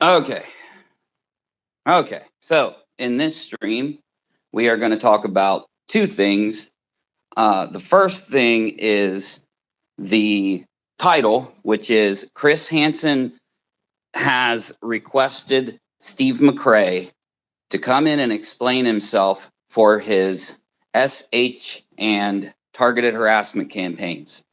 Okay. Okay. So in this stream, we are going to talk about two things. The first thing is the title, which is Chris Hanson has requested Steve McRae to come in and explain himself for his SH and targeted harassment campaigns,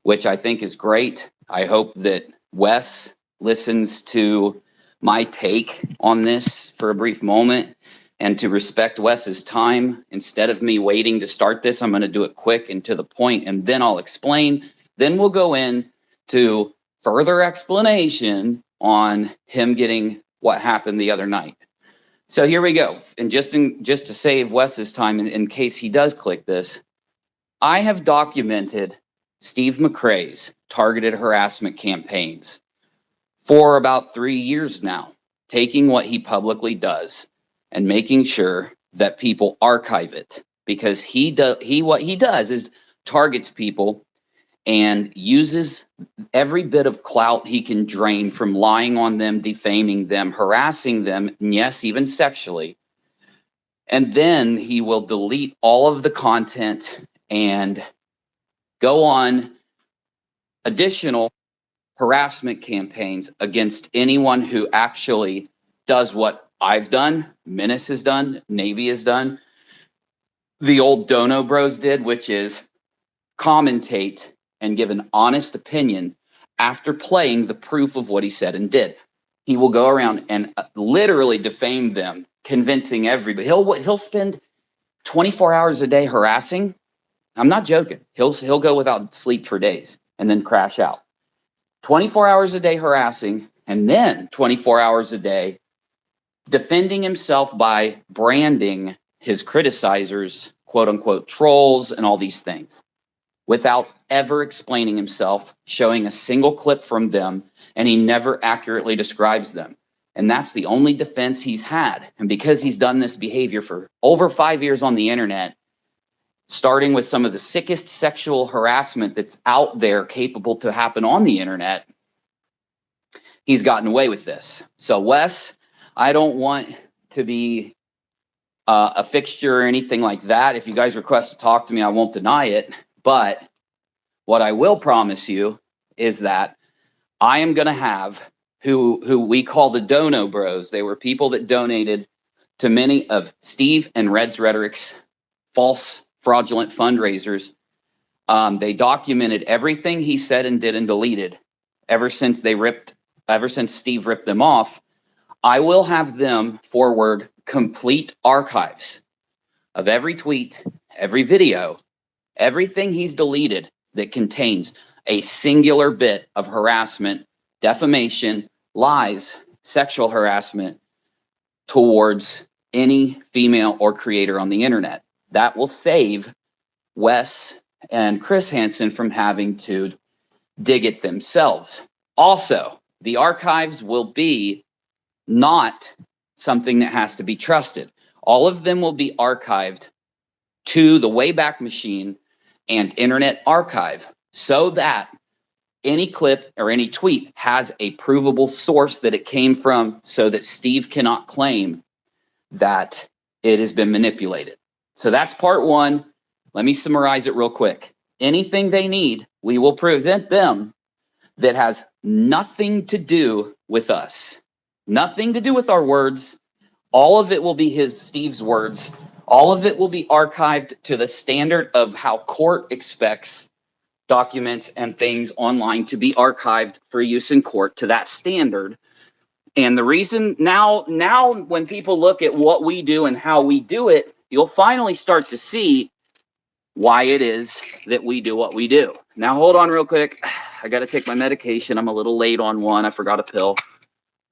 which I think is great. I hope that Wes listens to my take on this for a brief moment and to respect Wes's time. Instead of me waiting to start this, I'm going to do it quick and to the point, and then I'll explain. Then we'll go in to further explanation on him getting what happened the other night. So here we go. And just to save Wes's time, in case he does click this, I have documented Steve McRae's targeted harassment campaigns for about 3 years now, taking what he publicly does and making sure that people archive it, because what he does is targets people and uses every bit of clout he can drain from lying on them, defaming them, harassing them, and yes, even sexually. And then he will delete all of the content and go on additional harassment campaigns against anyone who actually does what I've done, Menace has done, Navy has done, the old Dono Bros did, which is commentate and give an honest opinion after playing the proof of what he said and did. He will go around and literally defame them, convincing everybody. He'll spend 24 hours a day harassing. I'm not joking. He'll go without sleep for days and then crash out. 24 hours a day harassing, and then 24 hours a day defending himself by branding his criticizers, quote unquote, trolls and all these things, without ever explaining himself, showing a single clip from them, and he never accurately describes them. And that's the only defense he's had. And because he's done this behavior for over 5 years on the internet, starting with some of the sickest sexual harassment that's out there capable to happen on the internet, he's gotten away with this. So Wes, I don't want to be a fixture or anything like that. If you guys request to talk to me, I won't deny it. But what I will promise you is that I am going to have who we call the Dono Bros. They were people that donated to many of Steve and Red's Rhetoric's false, fraudulent fundraisers. They documented everything he said and did and deleted ever since Steve ripped them off. I will have them forward complete archives of every tweet, every video, everything he's deleted that contains a singular bit of harassment, defamation, lies, sexual harassment towards any female or creator on the internet. That will save Wes and Chris Hanson from having to dig it themselves. Also, the archives will be not something that has to be trusted. All of them will be archived to the Wayback Machine and Internet Archive, so that any clip or any tweet has a provable source that it came from, so that Steve cannot claim that it has been manipulated. So that's part one. Let me summarize it real quick. Anything they need, we will present them, that has nothing to do with us, nothing to do with our words. All of it will be Steve's words. All of it will be archived to the standard of how court expects documents and things online to be archived for use in court, to that standard. And the reason now when people look at what we do and how we do it, you'll finally start to see why it is that we do what we do. Now, hold on real quick. I got to take my medication. I'm a little late on one. I forgot a pill.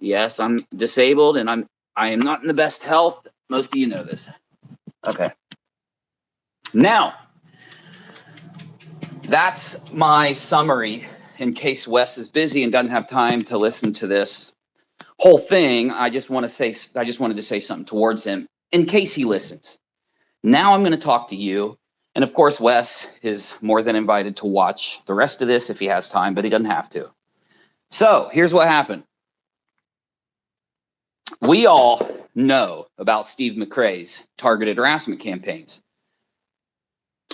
Yes, I'm disabled and I am not in the best health. Most of you know this. Okay. Now, that's my summary. In case Wes is busy and doesn't have time to listen to this whole thing, I just wanted to say something towards him in case he listens. Now I'm going to talk to you. And of course, Wes is more than invited to watch the rest of this if he has time, but he doesn't have to. So here's what happened. we all know about Steve McRae's targeted harassment campaigns.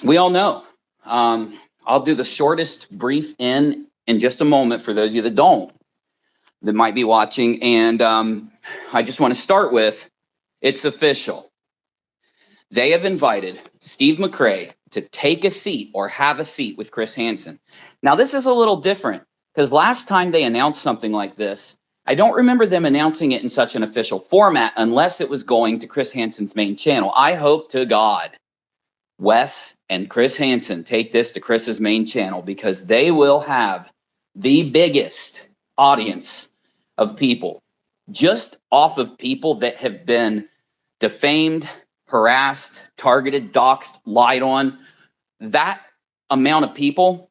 We all know. I'll do the shortest brief in just a moment for those of you that might be watching. And I just want to start with, it's official. They have invited Steve McRae to take a seat or have a seat with Chris Hanson. Now, this is a little different because last time they announced something like this, I don't remember them announcing it in such an official format unless it was going to Chris Hanson's main channel. I hope to God Wes and Chris Hanson take this to Chris's main channel because they will have the biggest audience of people just off of people that have been defamed, harassed, targeted, doxxed, lied on. That amount of people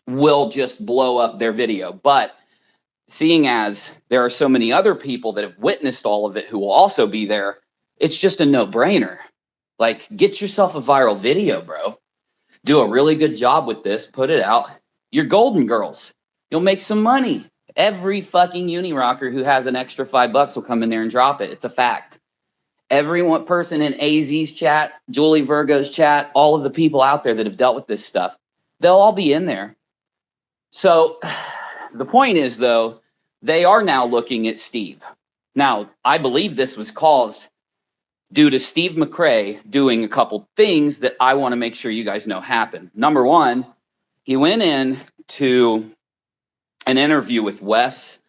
will just blow up their video. But seeing as there are so many other people that have witnessed all of it who will also be there, it's just a no-brainer. Like, get yourself a viral video, bro. Do a really good job with this. Put it out. You're golden girls. You'll make some money. Every fucking Unirocker who has an extra $5 will come in there and drop it. It's a fact. Every one person in AZ's chat, Julie Virgo's chat, all of the people out there that have dealt with this stuff, they'll all be in there. So the point is, though, they are now looking at Steve. Now, I believe this was caused due to Steve McRae doing a couple things that I want to make sure you guys know happened. Number one, he went in to an interview with Wes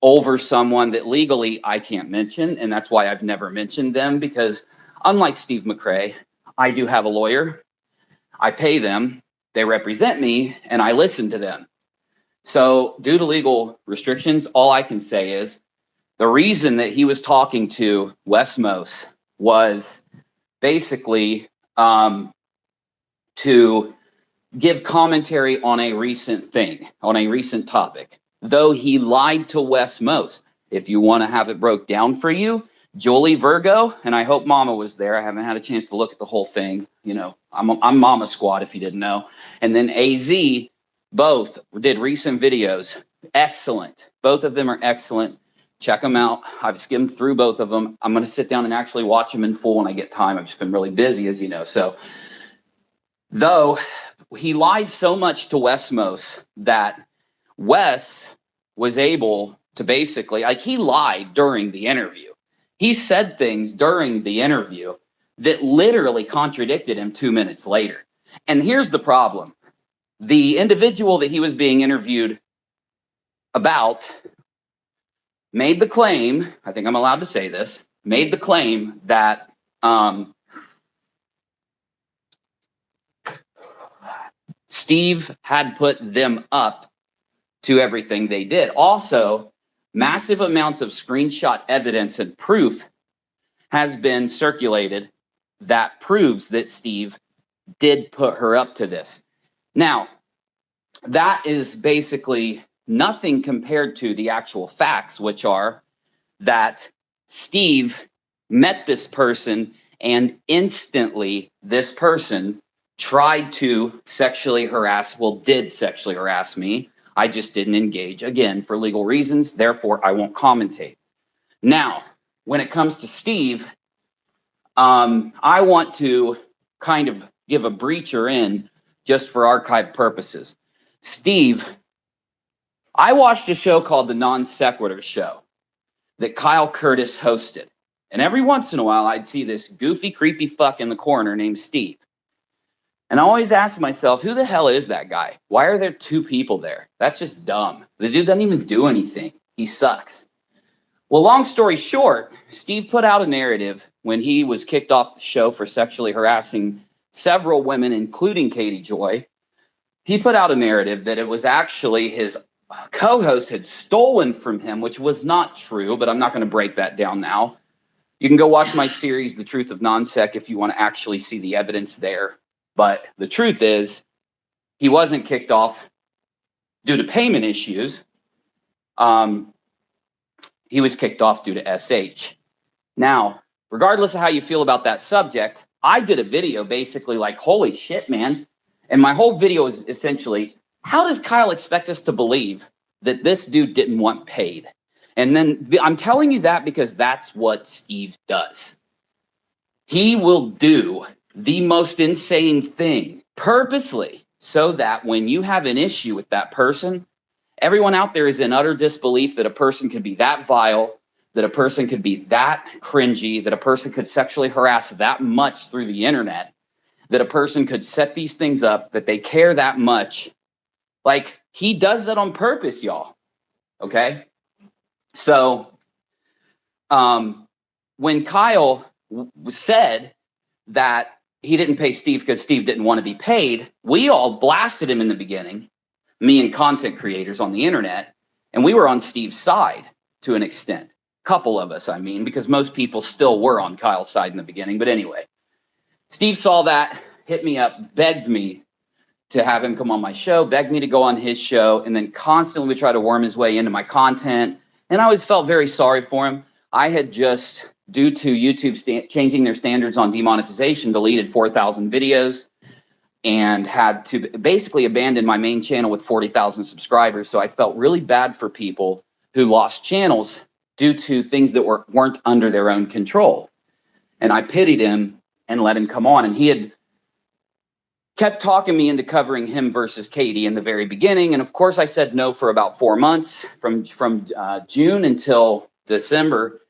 over someone that legally I can't mention, and that's why I've never mentioned them, because unlike Steve McRae, I do have a lawyer. I pay them, they represent me, and I listen to them. So due to legal restrictions, all I can say is the reason that he was talking to Wes Mose was basically to give commentary on a recent thing, on a recent topic. Though he lied to Wes Mose. If you want to have it broke down for you, Julie Virgo, and I hope Mama was there. I haven't had a chance to look at the whole thing. You know, I'm Mama Squad if you didn't know. And then AZ, both did recent videos. Excellent. Both of them are excellent. Check them out. I've skimmed through both of them. I'm going to sit down and actually watch them in full when I get time. I've just been really busy, as you know. So, though he lied so much to Wes Mose that Wes was able to basically, like, he lied during the interview. He said things during the interview that literally contradicted him 2 minutes later. And here's the problem. The individual that he was being interviewed about made the claim, I think I'm allowed to say this, made the claim that Steve had put them up to everything they did. Also, massive amounts of screenshot evidence and proof has been circulated that proves that Steve did put her up to this. Now, that is basically nothing compared to the actual facts, which are that Steve met this person and instantly this person tried to sexually harass, did sexually harass me. I just didn't engage, again, for legal reasons. Therefore, I won't commentate. Now, when it comes to Steve, I want to kind of give a breacher in just for archive purposes. Steve, I watched a show called The Non Sequitur Show that Kyle Curtis hosted. And every once in a while, I'd see this goofy, creepy fuck in the corner named Steve. And I always ask myself, who the hell is that guy? Why are there two people there? That's just dumb. The dude doesn't even do anything. He sucks. Well, long story short, Steve put out a narrative when he was kicked off the show for sexually harassing several women, including Katie Joy. He put out a narrative that it was actually his co-host had stolen from him, which was not true, but I'm not going to break that down now. You can go watch my series, The Truth of Non-Sec, if you want to actually see the evidence there. But the truth is, he wasn't kicked off due to payment issues. He was kicked off due to SH. Now, regardless of how you feel about that subject, I did a video basically like, holy shit, man. And my whole video is essentially, how does Kyle expect us to believe that this dude didn't want paid? And then I'm telling you that because that's what Steve does. He will do the most insane thing purposely so that when you have an issue with that person, everyone out there is in utter disbelief that a person could be that vile, that a person could be that cringy, that a person could sexually harass that much through the internet, that a person could set these things up, that they care that much. Like, he does that on purpose, y'all. Okay? So, when Kyle said that he didn't pay Steve because Steve didn't want to be paid, we all blasted him in the beginning, me and content creators on the internet, and we were on Steve's side to an extent. Couple of us, I mean, because most people still were on Kyle's side in the beginning. But anyway, Steve saw that, hit me up, begged me to have him come on my show, begged me to go on his show, and then constantly would try to worm his way into my content. And I always felt very sorry for him. I had just, due to YouTube changing their standards on demonetization, deleted 4,000 videos and had to basically abandon my main channel with 40,000 subscribers. So I felt really bad for people who lost channels due to things that weren't under their own control. And I pitied him and let him come on. And he had kept talking me into covering him versus Katie in the very beginning. And of course, I said no for about 4 months, from June until December,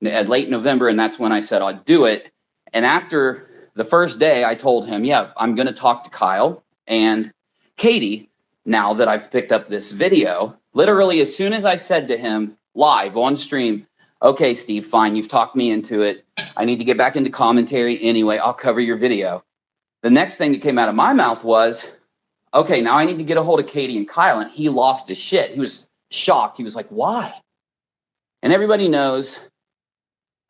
late November. And that's when I said I'd do it. And after the first day, I told him, yeah, I'm going to talk to Kyle and Katie now that I've picked up this video. Literally, as soon as I said to him live on stream, okay, Steve, fine, you've talked me into it. I need to get back into commentary anyway. I'll cover your video. The next thing that came out of my mouth was, okay, now I need to get a hold of Katie and Kyle. And he lost his shit. He was shocked. He was like, why? And everybody knows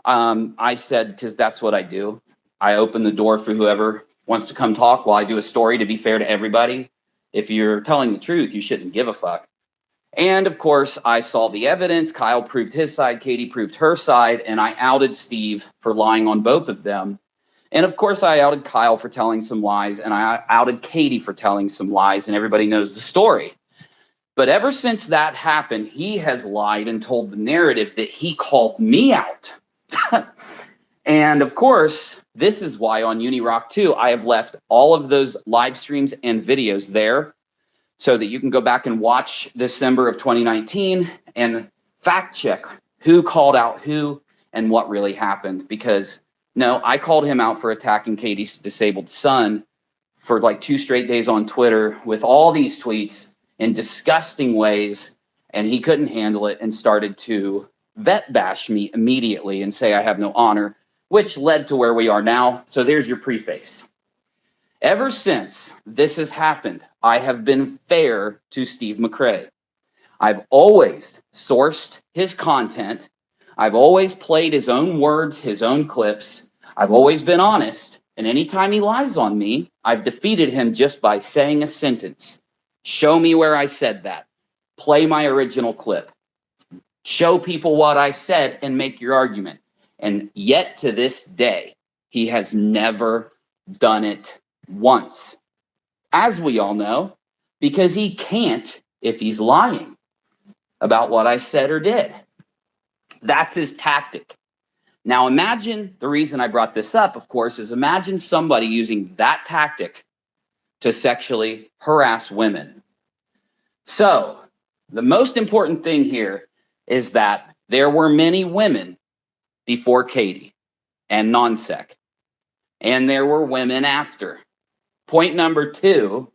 I said, because that's what I do. I open the door for whoever wants to come talk while I do a story, to be fair to everybody. If you're telling the truth, you shouldn't give a fuck. And of course, I saw the evidence. Kyle proved his side. Katie proved her side. And I outed Steve for lying on both of them. And of course, I outed Kyle for telling some lies, and I outed Katie for telling some lies, and everybody knows the story. But ever since that happened, he has lied and told the narrative that he called me out. And of course, this is why on Unirock too, I have left all of those live streams and videos there so that you can go back and watch December of 2019 and fact check who called out who and what really happened. Because no, I called him out for attacking Katie's disabled son for like 2 straight days on Twitter with all these tweets in disgusting ways, and he couldn't handle it and started to vet bash me immediately and say I have no honor, which led to where we are now. So there's your preface. Ever since this has happened, I have been fair to Steve McRae. I've always sourced his content. I've always played his own words, his own clips. I've always been honest. And anytime he lies on me, I've defeated him just by saying a sentence. Show me where I said that. Play my original clip. Show people what I said and make your argument. And yet to this day, he has never done it once. As we all know, because he can't if he's lying about what I said or did. That's his tactic. Now imagine, the reason I brought this up, of course, is imagine somebody using that tactic to sexually harass women. So the most important thing here is that there were many women before Katie and non-sec, and there were women after. Point number 2,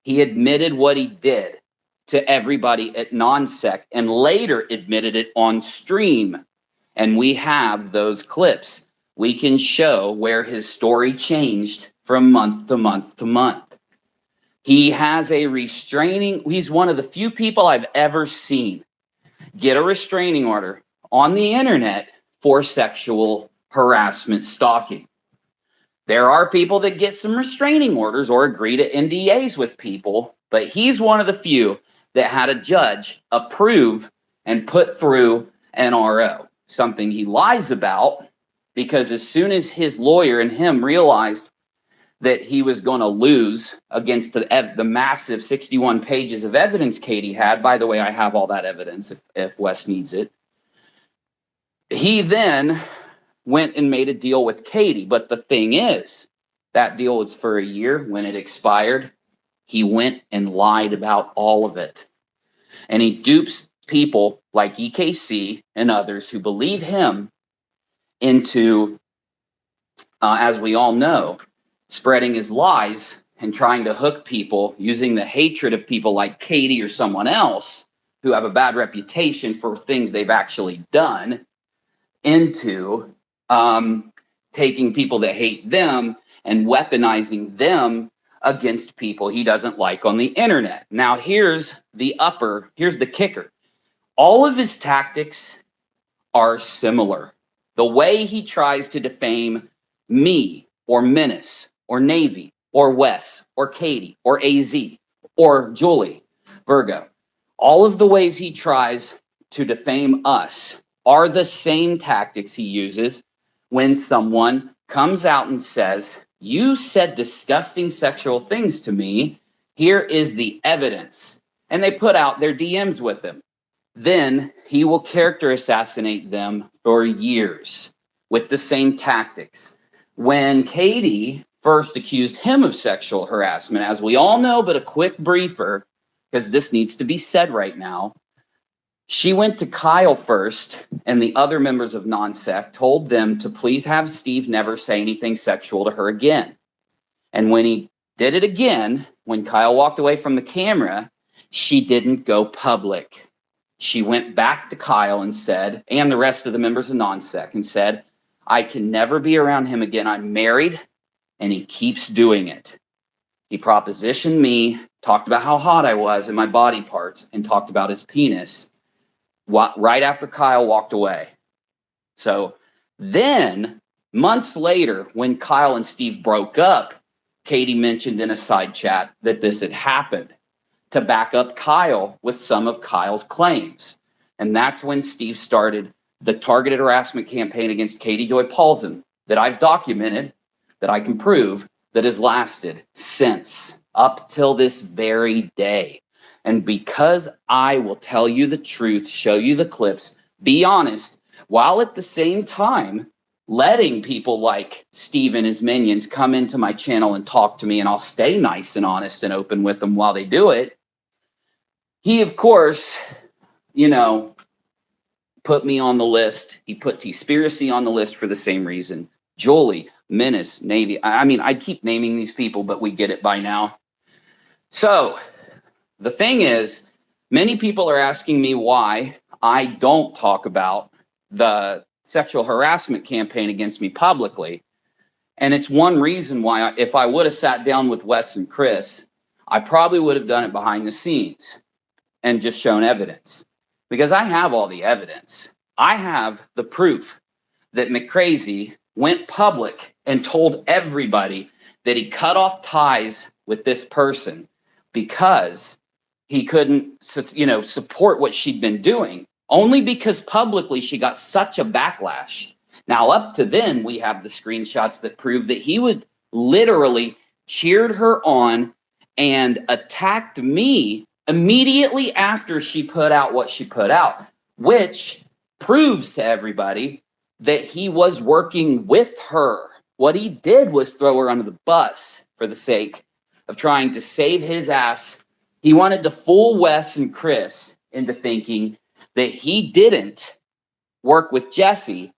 he admitted what he did to everybody at non-sec and later admitted it on stream. And we have those clips. We can show where his story changed from month to month to month. He has a he's one of the few people I've ever seen get a restraining order on the internet for sexual harassment stalking. There are people that get some restraining orders or agree to NDAs with people, but he's one of the few that had a judge approve and put through an RO, something he lies about, because as soon as his lawyer and him realized that he was going to lose against the massive 61 pages of evidence Katie had. By the way, I have all that evidence if Wes needs it. He then went and made a deal with Katie. But the thing is, that deal was for a year. When it expired, he went and lied about all of it. And he dupes people like EKC and others who believe him into, as we all know, spreading his lies and trying to hook people using the hatred of people like Katie or someone else who have a bad reputation for things they've actually done into taking people that hate them and weaponizing them against people he doesn't like on the internet. Now, here's the kicker. All of his tactics are similar. The way he tries to defame me or Menace or Navy or Wes or Katie or AZ or Julie, Virgo, all of the ways he tries to defame us are the same tactics he uses when someone comes out and says, "You said disgusting sexual things to me. Here is the evidence." And they put out their DMs with him. Then he will character assassinate them for years with the same tactics. When Katie first accused him of sexual harassment, as we all know, but a quick briefer, because this needs to be said right now, she went to Kyle first, and the other members of Non-Sec told them to please have Steve never say anything sexual to her again. And when he did it again, when Kyle walked away from the camera, she didn't go public. She went back to Kyle and said, and the rest of the members of Non-Sec, and said, "I can never be around him again. I'm married, and he keeps doing it. He propositioned me, talked about how hot I was and my body parts, and talked about his penis right after Kyle walked away." So then, months later, when Kyle and Steve broke up, Katie mentioned in a side chat that this had happened to back up Kyle with some of Kyle's claims. And that's when Steve started the targeted harassment campaign against Katie Joy Paulson that I've documented, that I can prove, that has lasted since up till this very day. And because I will tell you the truth, show you the clips, be honest, while at the same time letting people like Steve and his minions come into my channel and talk to me, and I'll stay nice and honest and open with them while they do it, he, of course, put me on the list. He put T-Spiracy on the list for the same reason. Jolie, Menace, Navy. I mean, I keep naming these people, but we get it by now. So the thing is, many people are asking me why I don't talk about the sexual harassment campaign against me publicly. And it's one reason why, if I would have sat down with Wes and Chris, I probably would have done it behind the scenes and just shown evidence, because I have all the evidence. I have the proof that McCrazy went public and told everybody that he cut off ties with this person because he couldn't, support what she'd been doing, only because publicly she got such a backlash. Now, up to then, we have the screenshots that prove that he would literally cheered her on and attacked me immediately after she put out what she put out, which proves to everybody that he was working with her. What he did was throw her under the bus for the sake of trying to save his ass. He wanted to fool Wes and Chris into thinking that he didn't work with Jesse.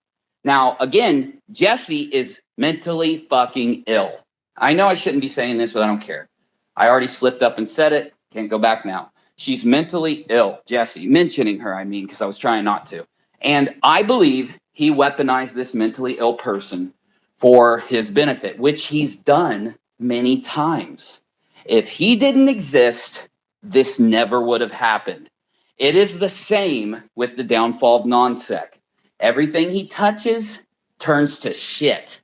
Now, again, Jesse is mentally fucking ill. I know I shouldn't be saying this, but I don't care. I already slipped up and said it. Can't go back now. She's mentally ill, Jesse. Mentioning her, I mean, because I was trying not to. And I believe he weaponized this mentally ill person for his benefit, which he's done many times. If he didn't exist, this never would have happened. It is the same with the downfall of Non-Sec. Everything he touches turns to shit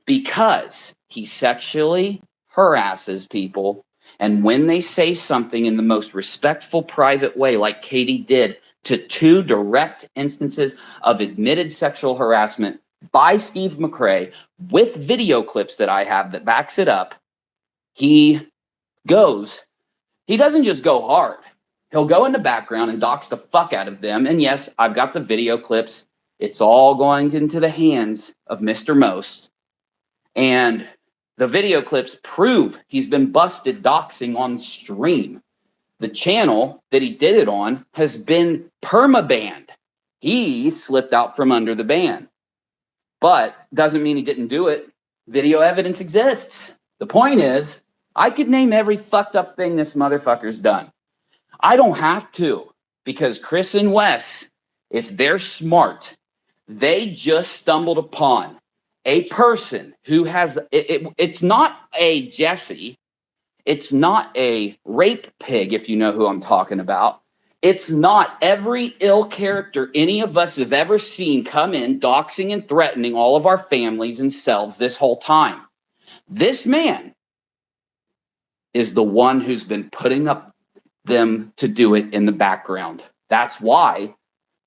because he sexually harasses people. And when they say something in the most respectful, private way, like Katie did to 2 direct instances of admitted sexual harassment by Steve McRae with video clips that I have that backs it up, he doesn't just go hard. He'll go in the background and dox the fuck out of them. And yes, I've got the video clips It's all going into the hands of Mr. Most. And the video clips prove he's been busted doxing on stream. The channel that he did it on has been permabanned. He slipped out from under the ban. But doesn't mean he didn't do it. Video evidence exists. The point is, I could name every fucked up thing this motherfucker's done. I don't have to, because Chris and Wes, if they're smart, they just stumbled upon a person who has, it's not a Jesse, it's not a rape pig, if you know who I'm talking about. It's not every ill character any of us have ever seen come in, doxing and threatening all of our families and selves this whole time. This man is the one who's been putting up them to do it in the background. That's why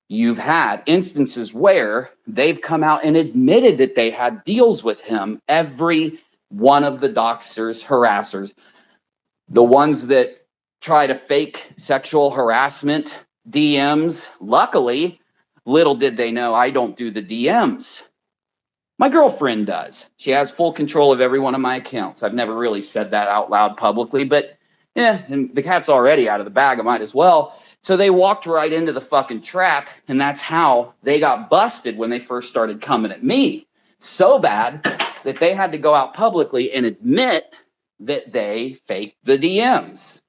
you've had instances where they've come out and admitted that they had deals with him. Every one of the doxers, harassers, the ones that try to fake sexual harassment DMs, luckily, little did they know I don't do the DMs. My girlfriend does. She has full control of every one of my accounts. I've never really said that out loud publicly, but yeah, and the cat's already out of the bag. I might as well. So they walked right into the fucking trap, and that's how they got busted when they first started coming at me. So bad that they had to go out publicly and admit that they faked the DMs.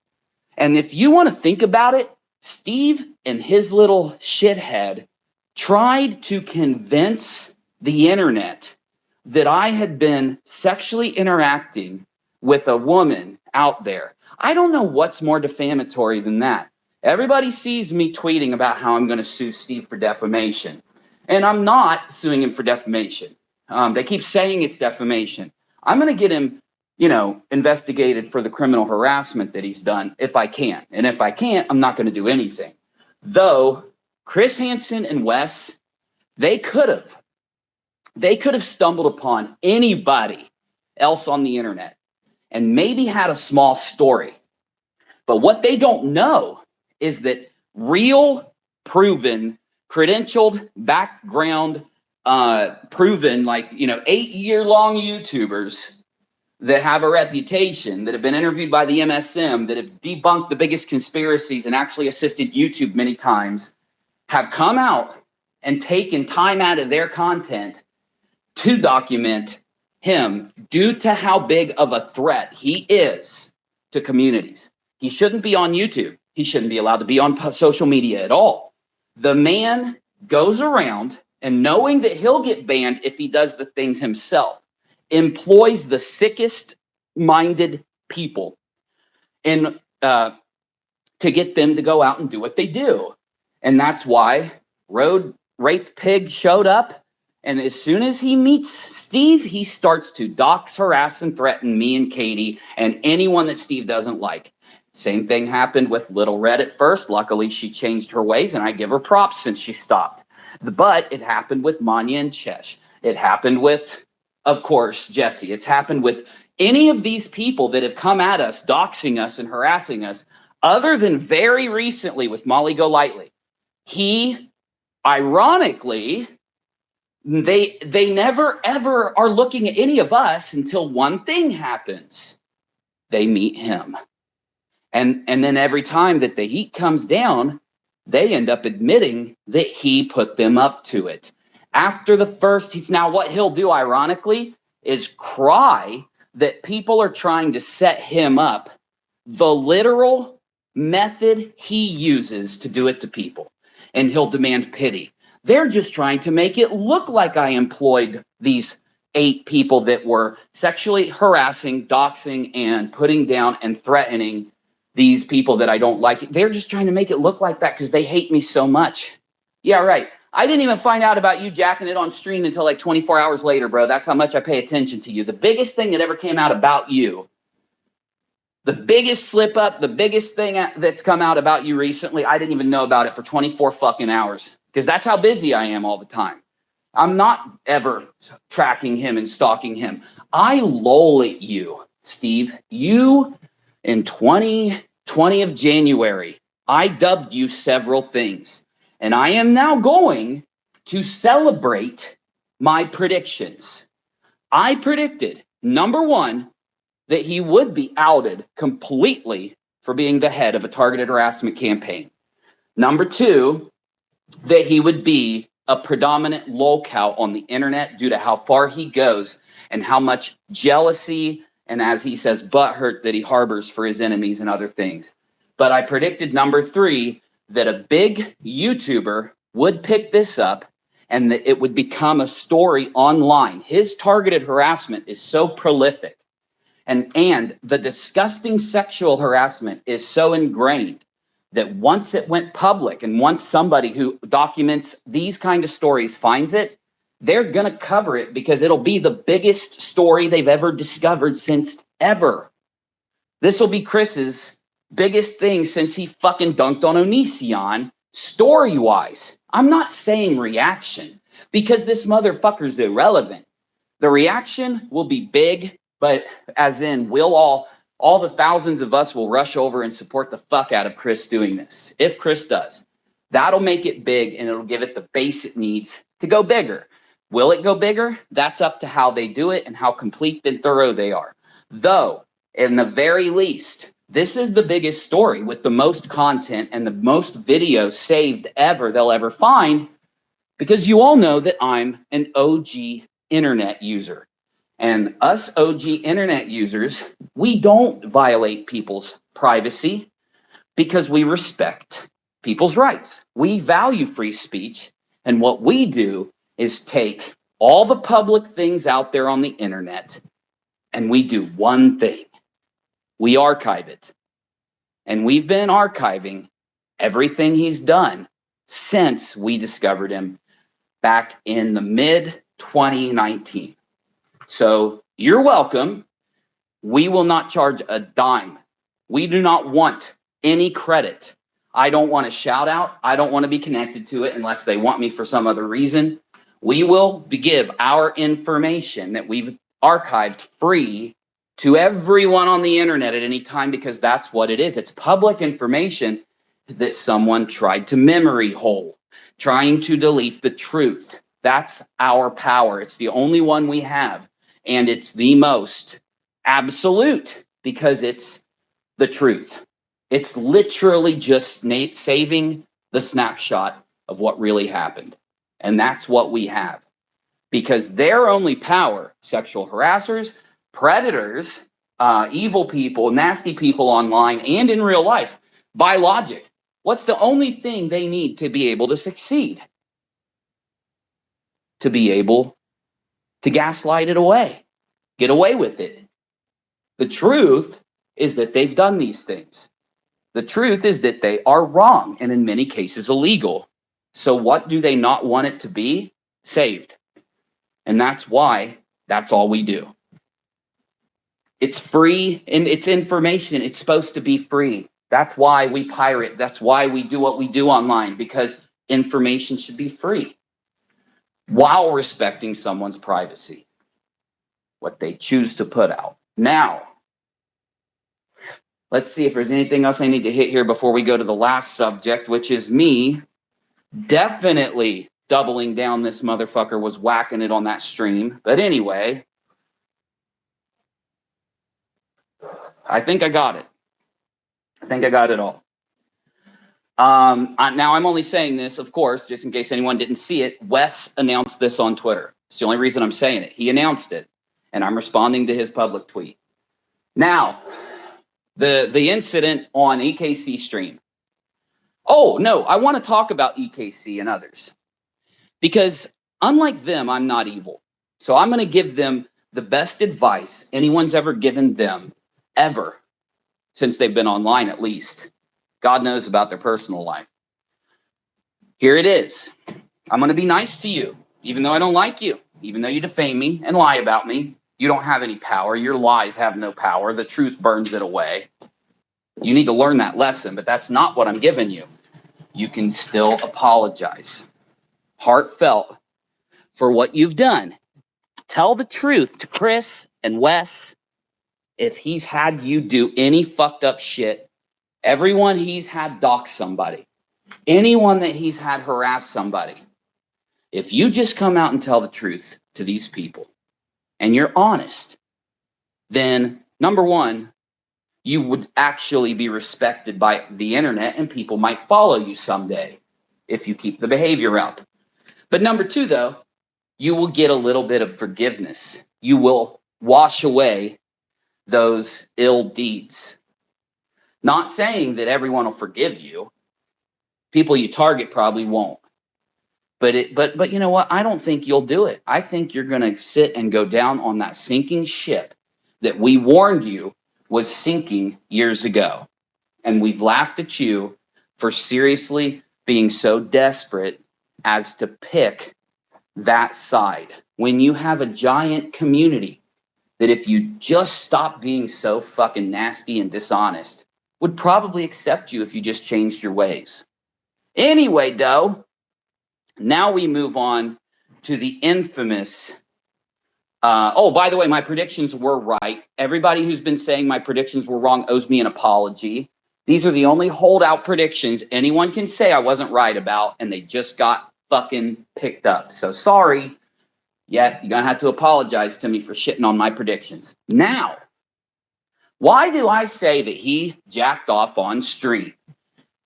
And if you want to think about it, Steve and his little shithead tried to convince the internet that I had been sexually interacting with a woman out there. I don't know what's more defamatory than that. Everybody sees me tweeting about how I'm going to sue Steve for defamation. And I'm not suing him for defamation. They keep saying it's defamation. I'm going to get him, investigated for the criminal harassment that he's done if I can. And if I can't, I'm not going to do anything. Though Chris Hanson and Wes, they could have stumbled upon anybody else on the internet and maybe had a small story. But what they don't know is that real, proven, credentialed, background, proven, 8-year-long YouTubers that have a reputation, that have been interviewed by the MSM, that have debunked the biggest conspiracies and actually assisted YouTube many times, have come out and taken time out of their content to document him due to how big of a threat he is to communities. He shouldn't be on YouTube. He shouldn't be allowed to be on social media at all. The man goes around and, knowing that he'll get banned if he does the things himself, employs the sickest minded people and to get them to go out and do what they do. And that's why Road Rape Pig showed up. And as soon as he meets Steve, he starts to dox, harass, and threaten me and Katie and anyone that Steve doesn't like. Same thing happened with Little Red at first. Luckily, she changed her ways, and I give her props since she stopped. But it happened with Manya and Chesh. It happened with, of course, Jesse. It's happened with any of these people that have come at us, doxing us and harassing us, other than very recently with Molly Golightly. He, ironically, they never, ever are looking at any of us until one thing happens. They meet him. And then every time that the heat comes down, they end up admitting that he put them up to it. After the first, now what he'll do, ironically, is cry that people are trying to set him up, the literal method he uses to do it to people. And he'll demand pity. They're just trying to make it look like I employed these 8 people that were sexually harassing, doxing, and putting down and threatening these people that I don't like. They're just trying to make it look like that because they hate me so much. Yeah, right. I didn't even find out about you jacking it on stream until like 24 hours later, bro. That's how much I pay attention to you. The biggest thing that ever came out about you, the biggest slip up, the biggest thing that's come out about you recently, I didn't even know about it for 24 fucking hours because that's how busy I am all the time. I'm not ever tracking him and stalking him. I lol at you, Steve. You, in 2020 of January, I dubbed you several things. And I am now going to celebrate my predictions. I predicted, number one, that he would be outed completely for being the head of a targeted harassment campaign. Number two, that he would be a predominant lolcow on the internet due to how far he goes and how much jealousy and, as he says, butthurt that he harbors for his enemies and other things. But I predicted, number three, that a big YouTuber would pick this up and that it would become a story online. His targeted harassment is so prolific, and the disgusting sexual harassment is so ingrained that once it went public and once somebody who documents these kind of stories finds it, they're going to cover it because it'll be the biggest story they've ever discovered since ever. This will be Chris's biggest thing since he fucking dunked on Onision, story-wise. I'm not saying reaction because this motherfucker's irrelevant. The reaction will be big, but as in, we'll all the thousands of us will rush over and support the fuck out of Chris doing this. If Chris does, that'll make it big and it'll give it the base it needs to go bigger. Will it go bigger? That's up to how they do it and how complete and thorough they are. Though, in the very least, this is the biggest story with the most content and the most videos saved ever they'll ever find, because you all know that I'm an OG internet user. And us OG internet users, we don't violate people's privacy because we respect people's rights. We value free speech. And what we do is take all the public things out there on the internet and we do one thing. We archive it. And we've been archiving everything he's done since we discovered him back in the mid-2019. So you're welcome. We will not charge a dime. We do not want any credit. I don't want a shout out. I don't want to be connected to it unless they want me for some other reason. We will give our information that we've archived free to everyone on the internet at any time because that's what it is. It's public information that someone tried to memory hole, trying to delete the truth. That's our power. It's the only one we have. And it's the most absolute because it's the truth. It's literally just saving the snapshot of what really happened. And that's what we have. Because their only power, sexual harassers, predators, evil people, nasty people online and in real life, by logic, what's the only thing they need to be able to succeed? To be able to gaslight it away. Get away with it. The truth is that they've done these things. The truth is that they are wrong and in many cases illegal. So what do they not want it to be? Saved. And that's why that's all we do. It's free and it's information. It's supposed to be free. That's why we pirate. That's why we do what we do online, because information should be free while respecting someone's privacy. What they choose to put out. Now, let's see if there's anything else I need to hit here before we go to the last subject, which is me definitely doubling down. This motherfucker was whacking it on that stream. But anyway, I think I got it. I think I got it all. Now, I'm only saying this, of course, just in case anyone didn't see it. Wes announced this on Twitter. It's the only reason I'm saying it. He announced it. And I'm responding to his public tweet. Now, the incident on EKC stream. Oh, no, I want to talk about EKC and others. Because unlike them, I'm not evil. So I'm going to give them the best advice anyone's ever given them, ever, since they've been online at least. God knows about their personal life. Here it is. I'm going to be nice to you, even though I don't like you, even though you defame me and lie about me. You don't have any power. Your lies have no power. The truth burns it away. You need to learn that lesson, but that's not what I'm giving you. You can still apologize. Heartfelt for what you've done. Tell the truth to Chris and Wes. If he's had you do any fucked up shit, everyone he's had dox somebody, anyone that he's had harass somebody, If you just come out and tell the truth to these people and you're honest, then number one, you would actually be respected by the internet and people might follow you someday if you keep the behavior up. But number two, though, you will get a little bit of forgiveness. You will wash away those ill deeds. Not saying that everyone will forgive you. People you target probably won't. But you know what? I don't think you'll do it. I think you're going to sit and go down on that sinking ship that we warned you was sinking years ago. And we've laughed at you for seriously being so desperate as to pick that side. When you have a giant community that if you just stop being so fucking nasty and dishonest, would probably accept you if you just changed your ways. Anyway, though, now we move on to the infamous. Oh, by the way, my predictions were right. Everybody who's been saying my predictions were wrong owes me an apology. These are the only holdout predictions anyone can say I wasn't right about, and they just got fucking picked up. So sorry. Yet you're going to have to apologize to me for shitting on my predictions. Now, why do I say that he jacked off on stream?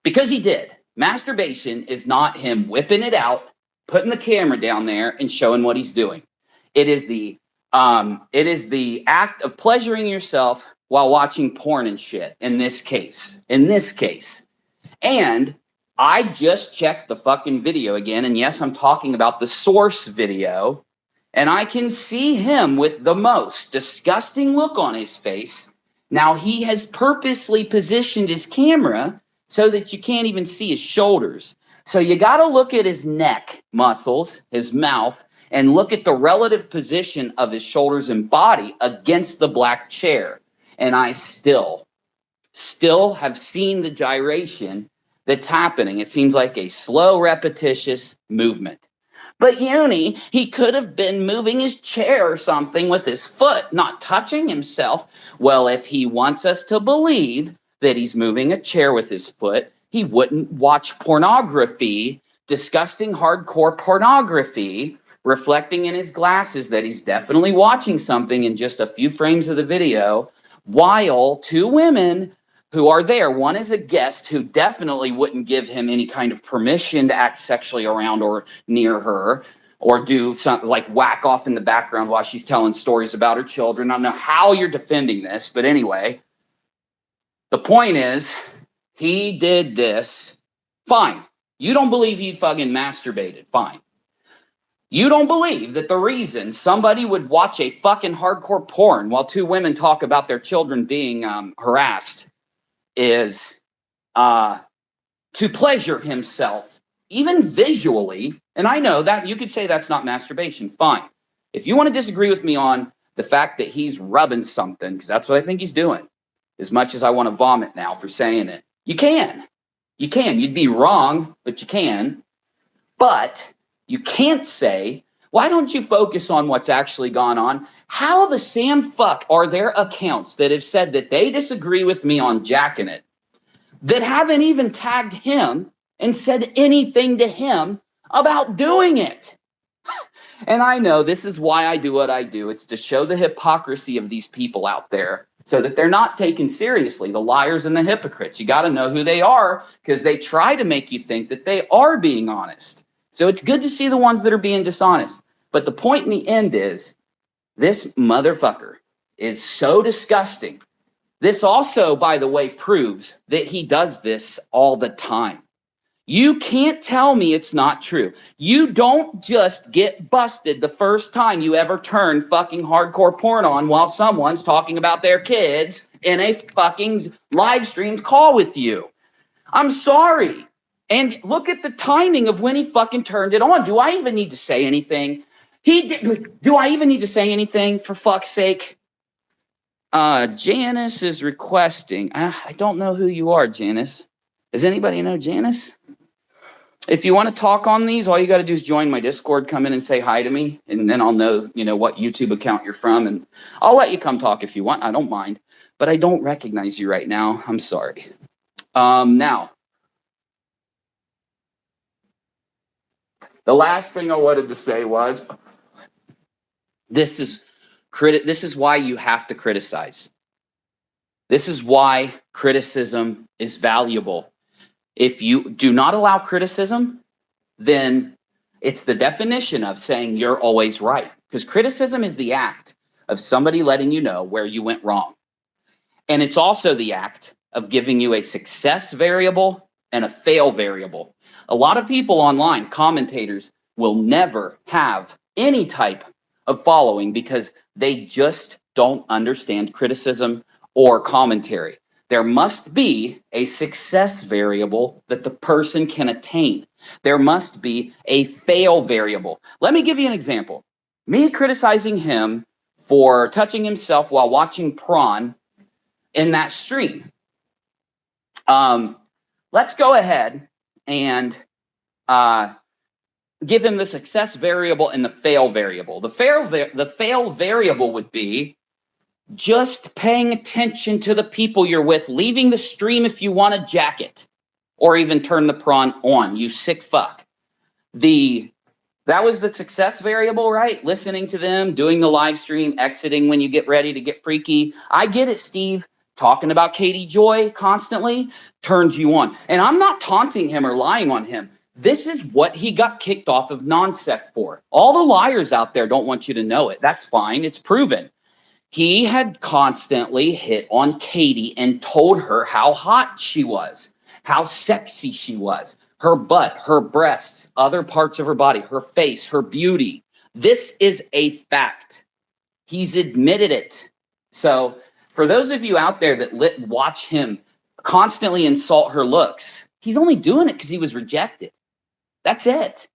Because he did. Masturbation is not him whipping it out, putting the camera down there, and showing what he's doing. It is the act of pleasuring yourself while watching porn and shit. In this case, and I just checked the fucking video again, and yes, I'm talking about the source video, and I can see him with the most disgusting look on his face. Now he has purposely positioned his camera so that you can't even see his shoulders. So you got to look at his neck muscles, his mouth, and look at the relative position of his shoulders and body against the black chair. And I still have seen the gyration that's happening. It seems like a slow, repetitious movement. But Uni, he could have been moving his chair or something with his foot, not touching himself. Well, if he wants us to believe that he's moving a chair with his foot, he wouldn't watch pornography, disgusting hardcore pornography, reflecting in his glasses that he's definitely watching something in just a few frames of the video, while two women who are there, one is a guest who definitely wouldn't give him any kind of permission to act sexually around or near her, or do something like whack off in the background while she's telling stories about her children. I don't know how you're defending this, but anyway, the point is, he did this. Fine. You don't believe he fucking masturbated. Fine. You don't believe that the reason somebody would watch a fucking hardcore porn while two women talk about their children being harassed is to pleasure himself, even visually. And I know that you could say that's not masturbation. Fine. If you want to disagree with me on the fact that he's rubbing something, because that's what I think he's doing, as much as I want to vomit now for saying it, you can. You can. You'd be wrong, but you can. But you can't say, why don't you focus on what's actually gone on? How the Sam fuck are there accounts that have said that they disagree with me on jacking it, that haven't even tagged him and said anything to him about doing it? And I know this is why I do what I do. It's to show the hypocrisy of these people out there so that they're not taken seriously, the liars and the hypocrites. You got to know who they are because they try to make you think that they are being honest. So it's good to see the ones that are being dishonest. But the point in the end is this motherfucker is so disgusting. This also, by the way, proves that he does this all the time. You can't tell me it's not true. You don't just get busted the first time you ever turn fucking hardcore porn on while someone's talking about their kids in a fucking live streamed call with you. I'm sorry. And look at the timing of when he fucking turned it on. Do I even need to say anything? Do I even need to say anything, for fuck's sake? Janice is requesting. I don't know who you are, Janice. Does anybody know Janice? If you want to talk on these, all you got to do is join my Discord, come in and say hi to me, and then I'll know, what YouTube account you're from, and I'll let you come talk if you want. I don't mind, but I don't recognize you right now. I'm sorry. Now, The last thing I wanted to say was this is why you have to criticize. This is why criticism is valuable. If you do not allow criticism, then it's the definition of saying you're always right. Because criticism is the act of somebody letting you know where you went wrong. And it's also the act of giving you a success variable and a fail variable. A lot of people online, commentators, will never have any type of following because they just don't understand criticism or commentary. There must be a success variable that the person can attain. There must be a fail variable. Let me give you an example. Me criticizing him for touching himself while watching prawn in that stream. Let's go ahead and give him the success variable and the fail variable. The fail variable would be just paying attention to the people you're with, leaving the stream if you want to jack it, or even turn the prawn on, you sick fuck. That was the success variable, right? Listening to them, doing the live stream, exiting when you get ready to get freaky. I get it, Steve. Talking about Katie Joy constantly turns you on. And I'm not taunting him or lying on him. This is what he got kicked off of non-sect for. All the liars out there don't want you to know it. That's fine. It's proven. He had constantly hit on Katie and told her how hot she was, how sexy she was, her butt, her breasts, other parts of her body, her face, her beauty. This is a fact. He's admitted it. So for those of you out there that watch him constantly insult her looks, he's only doing it because he was rejected. That's it.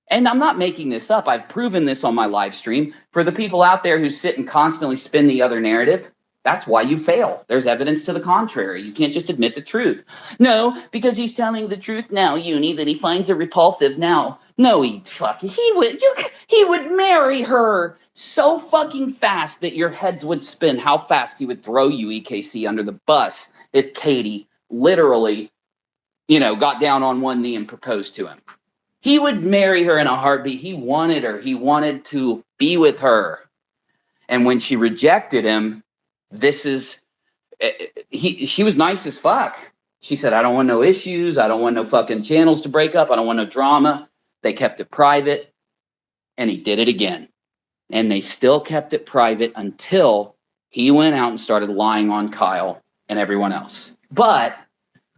And I'm not making this up. I've proven this on my live stream. For the people out there who sit and constantly spin the other narrative, that's why you fail. There's evidence to the contrary. You can't just admit the truth. No, because he's telling the truth now, Uni, that he finds her repulsive now. No, he would marry her so fucking fast that your heads would spin. How fast he would throw you, EKC, under the bus if Katie literally, got down on one knee and proposed to him. He would marry her in a heartbeat. He wanted her. He wanted to be with her. And when she rejected him, she was nice as fuck. She said, I don't want no issues. I don't want no fucking channels to break up. I don't want no drama. They kept it private. And he did it again. And they still kept it private until he went out and started lying on Kyle and everyone else. But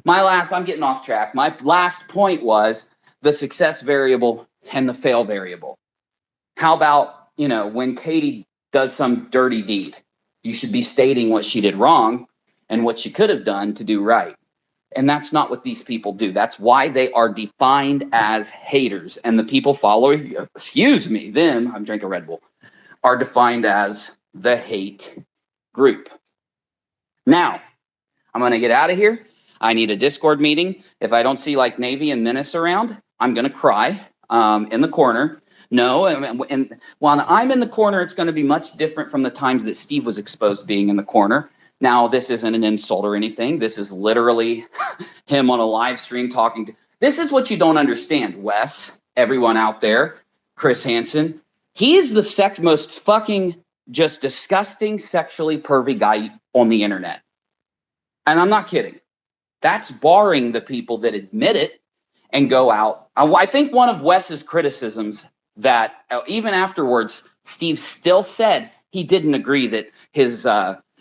I'm getting off track. My last point was the success variable and the fail variable. How about, when Katie does some dirty deed, you should be stating what she did wrong and what she could have done to do right. And that's not what these people do. That's why they are defined as haters. And the people following, them, I'm drinking Red Bull, are defined as the hate group. Now, I'm going to get out of here. I need a Discord meeting. If I don't see like Navy and Menace around, I'm going to cry in the corner. No, and while I'm in the corner, it's going to be much different from the times that Steve was exposed being in the corner. Now, this isn't an insult or anything. This is literally him on a live stream talking to. This is what you don't understand, Wes, everyone out there, Chris Hanson. He is the most fucking just disgusting, sexually pervy guy on the internet. And I'm not kidding. That's barring the people that admit it and go out. I think one of Wes's criticisms that even afterwards, Steve still said he didn't agree that his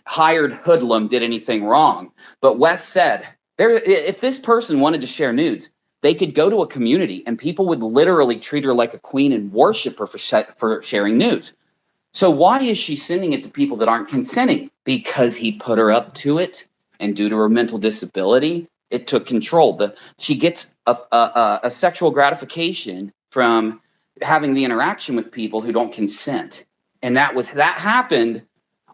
hired hoodlum did anything wrong. But Wes said, if this person wanted to share nudes, they could go to a community and people would literally treat her like a queen and worship her for sharing nudes. So why is she sending it to people that aren't consenting? Because he put her up to it. And due to her mental disability, it took control. She gets a sexual gratification from having the interaction with people who don't consent. And that happened.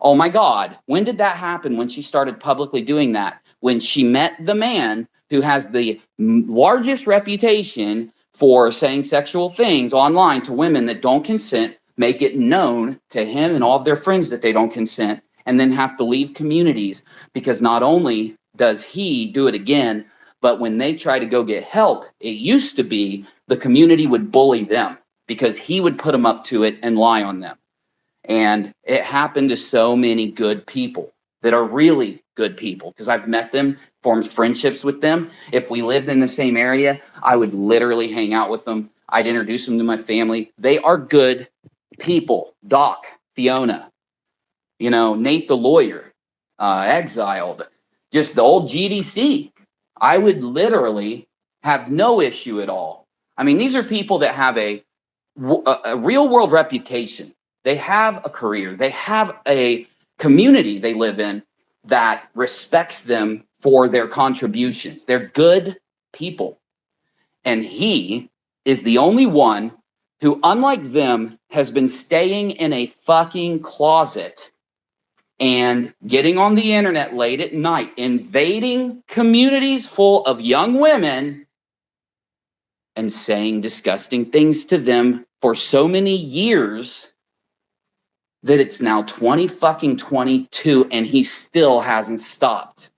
Oh my God. When did that happen? When she started publicly doing that? When she met the man who has the largest reputation for saying sexual things online to women that don't consent, make it known to him and all of their friends that they don't consent, and then have to leave communities because not only does he do it again, but when they try to go get help, it used to be the community would bully them because he would put them up to it and lie on them. And it happened to so many good people that are really good people, because I've met them, formed friendships with them. If we lived in the same area, I would literally hang out with them. I'd introduce them to my family. They are good people. Doc, Fiona, Nate the lawyer, Exiled, just the old GDC. I would literally have no issue at all. I mean, these are people that have a real world reputation. They have a career. They have a community they live in that respects them for their contributions. They're good people. And he is the only one who, unlike them, has been staying in a fucking closet and getting on the internet late at night, invading communities full of young women and saying disgusting things to them for so many years that it's now 2022 and he still hasn't stopped.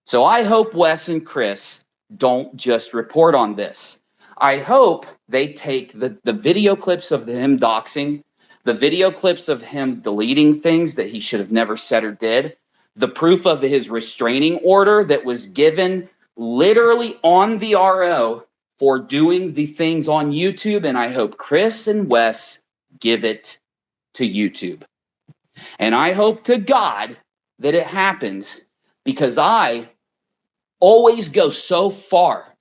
So I hope Wes and Chris don't just report on this. I hope they take the video clips of him doxing, the video clips of him deleting things that he should have never said or did, the proof of his restraining order that was given literally on the RO for doing the things on YouTube, and I hope Chris and Wes give it to YouTube. And I hope to God that it happens, because I always go so far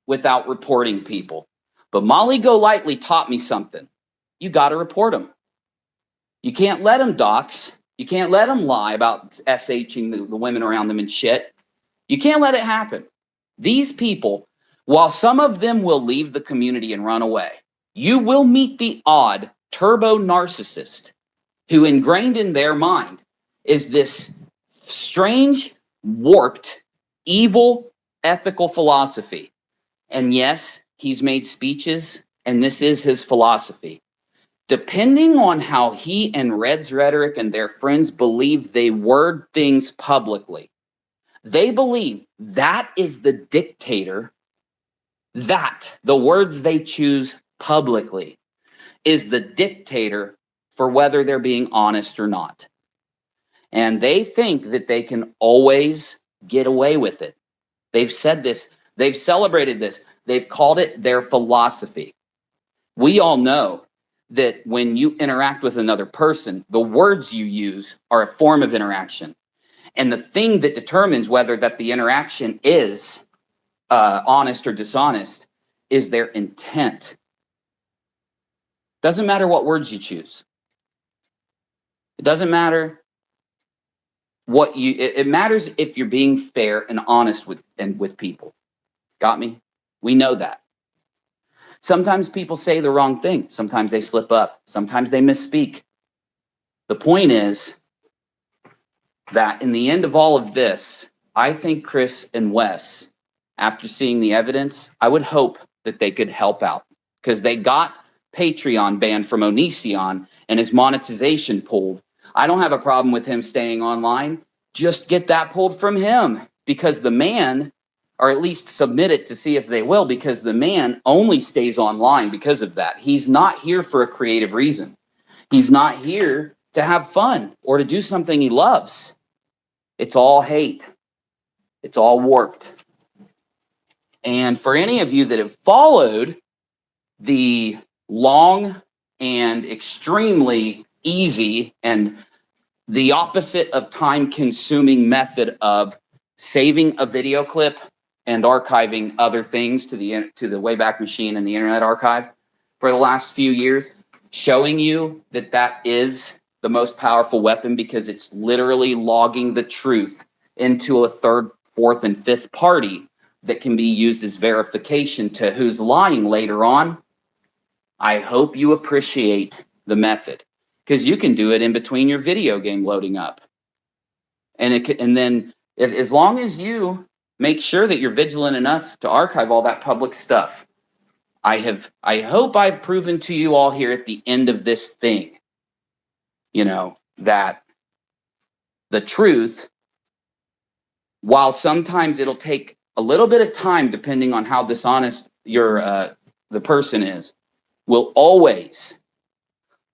without reporting people. But Molly Golightly taught me something. You got to report them. You can't let them dox. You can't let them lie about SHing the women around them and shit. You can't let it happen. These people, while some of them will leave the community and run away, you will meet the odd turbo narcissist who, ingrained in their mind, is this strange, warped, evil, ethical philosophy. And yes, he's made speeches, and this is his philosophy. Depending on how he and Red's Rhetoric and their friends believe they word things publicly, they believe that is the dictator, that the words they choose publicly is the dictator for whether they're being honest or not. And they think that they can always get away with it. They've said this. They've celebrated this. They've called it their philosophy. We all know that when you interact with another person, the words you use are a form of interaction. And the thing that determines whether that the interaction is honest or dishonest is their intent. Doesn't matter what words you choose. It doesn't matter what you. It matters if you're being fair and honest with people. Got me? We know that. Sometimes people say the wrong thing. Sometimes they slip up. Sometimes they misspeak. The point is that in the end of all of this, I think Chris and Wes, after seeing the evidence, I would hope that they could help out, because they got Patreon banned from Onision and his monetization pulled. I don't have a problem with him staying online. Just get that pulled from him, because the man, or at least submit it to see if they will, because the man only stays online because of that. He's not here for a creative reason. He's not here to have fun or to do something he loves. It's all hate. It's all warped. And for any of you that have followed the long and extremely easy and the opposite of time-consuming method of saving a video clip and archiving other things to the Wayback Machine and the Internet Archive for the last few years, showing you that that is the most powerful weapon, because it's literally logging the truth into a third, fourth, and fifth party that can be used as verification to who's lying later on. I hope you appreciate the method, because you can do it in between your video game loading up. And then as long as you make sure that you're vigilant enough to archive all that public stuff, I hope I've proven to you all here at the end of this thing, that the truth, while sometimes it'll take a little bit of time depending on how dishonest the person is will always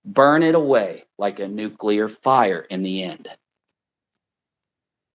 burn it away like a nuclear fire in the end.